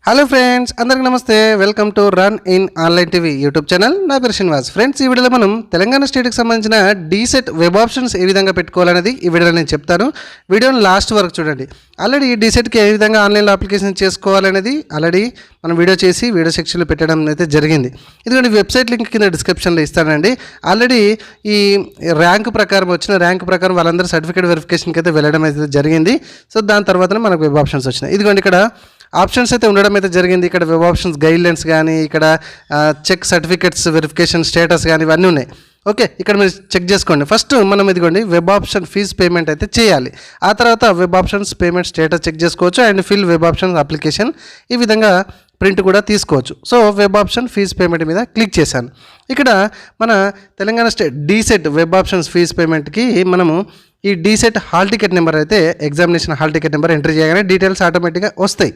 Hello friends, అందరికీ నమస్తే. Welcome to run in online TV YouTube channel. నా పేరు శ్రీనివాస్. ఫ్రెండ్స్, ఈ వీడియోలో మనం తెలంగాణ స్టేట్కి సంబంధించిన డీసెట్ వెబ్ ఆప్షన్స్ ఏ విధంగా పెట్టుకోవాలనేది ఈ వీడియోలో నేను చెప్తాను. వీడియోని లాస్ట్ వరకు చూడండి. ఆల్రెడీ డీసెట్కి ఏ విధంగా ఆన్లైన్లో అప్లికేషన్ చేసుకోవాలనేది ఆల్రెడీ మనం వీడియో చేసి వీడియో సెక్షన్లో పెట్టడం అయితే జరిగింది. ఎందుకంటే వెబ్సైట్ లింక్ కింద డిస్క్రిప్షన్లో ఇస్తానండి. ఆల్రెడీ ఈ ర్యాంక్ ప్రకారం వాళ్ళందరూ సర్టిఫికేట్ వెరిఫికేషన్కి అయితే వెళ్ళడం అయితే జరిగింది. సో దాని తర్వాతనే మనకు వెబ్ ఆప్షన్స్ వచ్చినాయి. ఇదిగోండి, ఇక్కడ ఆప్షన్స్ అయితే ఉండడం అయితే జరిగింది. ఇక్కడ వెబ్ ఆప్షన్స్ గైడ్లైన్స్ కానీ, ఇక్కడ చెక్ సర్టిఫికేట్స్ వెరిఫికేషన్ స్టేటస్ కానీ ఇవన్నీ ఉన్నాయి. ఓకే, ఇక్కడ మీరు చెక్ చేసుకోండి. ఫస్ట్ మనం ఇదిగోండి వెబ్ ఆప్షన్ ఫీజ్ పేమెంట్ అయితే చేయాలి. ఆ తర్వాత web options payment status check చేసుకోవచ్చు and fill web options application ఈ విధంగా ప్రింట్ కూడా తీసుకోవచ్చు. So web option fees payment మీద క్లిక్ చేశాను. ఇక్కడ మన Telangana state DEECET web options fees పేమెంట్కి మనము ఈ డీసెట్ హాల్ టికెట్ నెంబర్ అయితే examination hall ticket number enter చేయగానే డీటెయిల్స్ ఆటోమేటిక్గా వస్తాయి.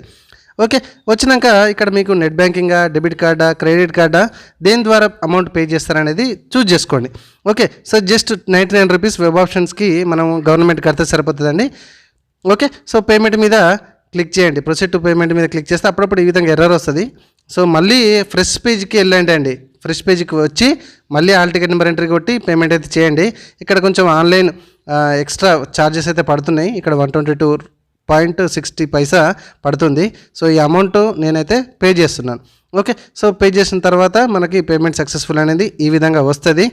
ఓకే, వచ్చినాక ఇక్కడ మీకు నెట్ బ్యాంకింగా, డెబిట్ కార్డా, క్రెడిట్ కార్డా, దేని ద్వారా అమౌంట్ పే చేస్తారనేది చూజ్ చేసుకోండి. Okay, so just 99 rupees web ఆప్షన్స్కి మనం గవర్నమెంట్ కడితే సరిపోతుందండి. ఓకే, సో పేమెంట్ మీద క్లిక్ చేయండి. ప్రొసీడ్ టు పేమెంట్ మీద క్లిక్ చేస్తే అప్పుడప్పుడు ఈ విధంగా ఎర్రర్ వస్తుంది. సో మళ్ళీ ఫ్రెష్ పేజ్కి వెళ్ళండి అండి. ఫ్రెష్ పేజ్కి వచ్చి మళ్ళీ హాల్ టికెట్ నెంబర్ ఎంట్రీ కొట్టి పేమెంట్ అయితే చేయండి. ఇక్కడ కొంచెం ఆన్లైన్ ఎక్స్ట్రా ఛార్జెస్ అయితే పడుతున్నాయి. ఇక్కడ 122.60 పడుతుంది. సో ఈ అమౌంట్ నేనైతే పే చేస్తున్నాను. ఓకే, సో పే చేసిన తర్వాత మనకి పేమెంట్ సక్సెస్ఫుల్ అనేది ఈ విధంగా వస్తుంది.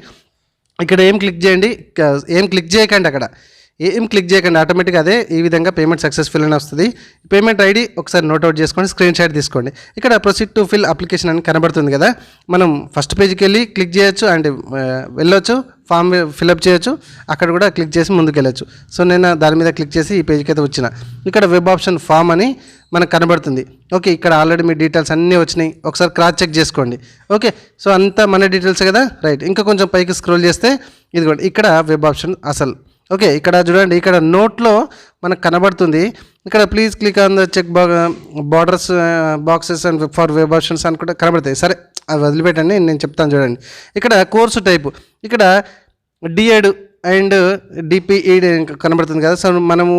ఇక్కడ ఏం క్లిక్ చేయకండి. అక్కడ ఏం క్లిక్ చేయకండి, ఆటోమేటిక్గా అదే ఈ విధంగా పేమెంట్ సక్సెస్ఫుల్ అని వస్తుంది. పేమెంట్ ఐడి ఒకసారి నోట్అవుట్ చేసుకోండి, స్క్రీన్ షాట్ తీసుకోండి. ఇక్కడ ప్రొసీడ్ టు ఫిల్ అప్లికేషన్ అని కనబడుతుంది కదా, మనం ఫస్ట్ పేజ్కి వెళ్ళి క్లిక్ చేయొచ్చు అండ్ వెళ్ళొచ్చు, ఫామ్ ఫిల్అప్ చేయొచ్చు, అక్కడ కూడా క్లిక్ చేసి ముందుకు వెళ్ళొచ్చు. సో నేను దాని మీద క్లిక్ చేసి ఈ పేజ్కి అయితే వచ్చిన. ఇక్కడ వెబ్ ఆప్షన్ ఫామ్ అని మనకు కనబడుతుంది. ఓకే, ఇక్కడ ఆల్రెడీ మీ డీటెయిల్స్ అన్నీ వచ్చినాయి. ఒకసారి క్రాస్ చెక్ చేసుకోండి. ఓకే, సో అంతా మన డీటెయిల్స్ కదా, రైట్. ఇంకా కొంచెం పైకి స్క్రోల్ చేస్తే ఇదిగోండి, ఇక్కడ వెబ్ ఆప్షన్ అసలు. ఓకే, ఇక్కడ చూడండి, ఇక్కడ నోట్లో మనకు కనబడుతుంది. ఇక్కడ please click on the check borders boxes and for web options అని కూడా కనబడతాయి. సరే, అది వదిలిపెట్టండి, నేను చెప్తాను చూడండి. ఇక్కడ కోర్సు టైపు, ఇక్కడ డిఎడ్ అండ్ డిపిఈడ్ కనబడుతుంది కదా. సో మనము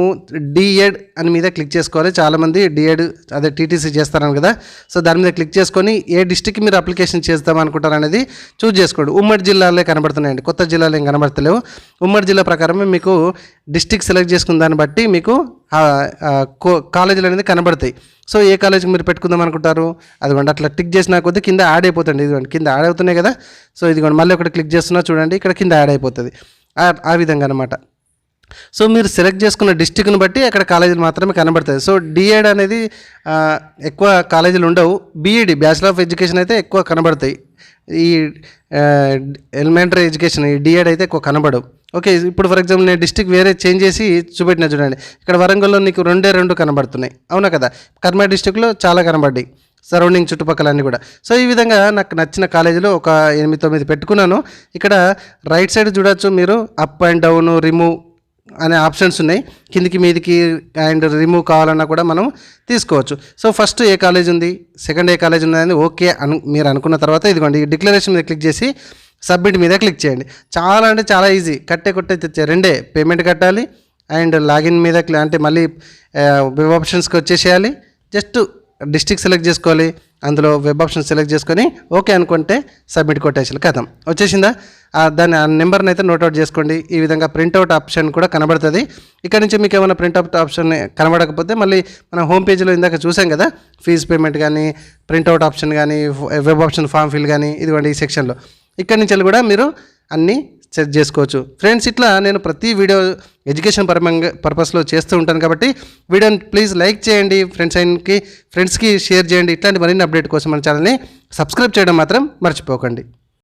డిఎడ్ అని మీద క్లిక్ చేసుకోవాలి. చాలామంది డిఎడ్ అదే టీటీసీ చేస్తారని కదా. సో దాని మీద క్లిక్ చేసుకొని ఏ డిస్ట్రిక్ట్కి మీరు అప్లికేషన్ చేద్దాం అనుకుంటారు అనేది చూజ్ చేసుకోండి. ఉమ్మడి జిల్లాలే కనబడుతున్నాయండి, కొత్త జిల్లాలు ఏం కనబడతలేవు. ఉమ్మడి జిల్లా ప్రకారమే మీకు డిస్ట్రిక్ట్ సెలెక్ట్ చేసుకున్న దాన్ని బట్టి మీకు కాలేజీలు అనేది కనబడతాయి. సో ఏ కాలేజీకి మీరు పెట్టుకుందాం అనుకుంటారు అదిగోండి, అట్లా టిక్ చేసినా కొద్దీ కింద యాడ్ అయిపోతుంది. ఇదిగోండి కింద యాడ్ అవుతున్నాయి కదా. సో ఇదిగోండి, మళ్ళీ ఒకటి క్లిక్ చేస్తున్నా చూడండి, ఇక్కడ కింద యాడ్ అయిపోతుంది. ఆ విధంగా అనమాట. సో మీరు సెలెక్ట్ చేసుకున్న డిస్ట్రిక్ట్ని బట్టి అక్కడ కాలేజీలు మాత్రమే కనబడతాయి. సో డిఎడ్ అనేది ఎక్కువ కాలేజీలు ఉండవు. బీఈడి బ్యాచిలర్ ఆఫ్ ఎడ్యుకేషన్ అయితే ఎక్కువ కనబడతాయి. ఈ ఎలిమెంటరీ ఎడ్యుకేషన్ ఈ డిఎడ్ అయితే ఎక్కువ కనబడవు. ఓకే, ఇప్పుడు ఫర్ ఎగ్జాంపుల్ నేను డిస్ట్రిక్ట్ వేరే చేంజ్ చేసి చూపెట్టిన చూడండి, ఇక్కడ వరంగల్లో నీకు 2 కనబడుతున్నాయి. అవునా కదా, కర్మా డిస్ట్రిక్ట్లో చాలా కనబడ్డాయి, సరౌండింగ్ చుట్టుపక్కలన్నీ కూడా. సో ఈ విధంగా నాకు నచ్చిన కాలేజీలో ఒక 8-9 పెట్టుకున్నాను. ఇక్కడ రైట్ సైడ్ చూడొచ్చు మీరు, అప్ అండ్ డౌన్, రిమూవ్ అనే ఆప్షన్స్ ఉన్నాయి. కిందికి మీదికి అండ్ రిమూవ్ కావాలన్నా కూడా మనం తీసుకోవచ్చు. సో ఫస్ట్ ఏ కాలేజ్ ఉంది, సెకండ్ ఏ కాలేజ్ ఉంది ఓకే మీరు అనుకున్న తర్వాత ఇదిగోండి, ఈ డిక్లరేషన్ మీద క్లిక్ చేసి సబ్మిట్ మీద క్లిక్ చేయండి. చాలా అంటే చాలా ఈజీ, కొట్టే తెచ్చే రెండే. పేమెంట్ కట్టాలి అండ్ లాగిన్ మీద అంటే మళ్ళీ వెబ్ ఆప్షన్స్కి వచ్చేసేయాలి. జస్ట్ డిస్ట్రిక్ట్ సెలెక్ట్ చేసుకోవాలి, అందులో వెబ్ ఆప్షన్ సెలెక్ట్ చేసుకొని ఓకే అనుకుంటే సబ్మిట్ కొట్టేసాలి, కథం వచ్చేసిందా. దాన్ని ఆ నెంబర్ని అయితే నోట్అవుట్ చేసుకోండి. ఈ విధంగా ప్రింట్అవుట్ ఆప్షన్ కూడా కనబడుతుంది. ఇక్కడ నుంచి మీకు ఏమైనా ప్రింట్అవుట్ ఆప్షన్ కనబడకపోతే మళ్ళీ మనం హోమ్ పేజ్లో ఇందాక చూసాం కదా, ఫీజు పేమెంట్ కానీ, ప్రింట్అవుట్ ఆప్షన్ కానీ, వెబ్ ఆప్షన్ ఫామ్ ఫిల్ కానీ, ఇదిగోండి ఈ సెక్షన్లో ఇక్కడ నుంచి కూడా మీరు అన్నీ సెట్ చేసుకోవచ్చు. ఫ్రెండ్స్, ఇట్లా నేను ప్రతి వీడియో ఎడ్యుకేషన్ పర్పస్లో చేస్తూ ఉంటాను కాబట్టి వీడియోని ప్లీజ్ లైక్ చేయండి, ఫ్రెండ్స్కి షేర్ చేయండి. ఇట్లాంటి మరిన్ని అప్డేట్ కోసం మన ఛానల్ని సబ్స్క్రైబ్ చేయడం మాత్రం మర్చిపోకండి.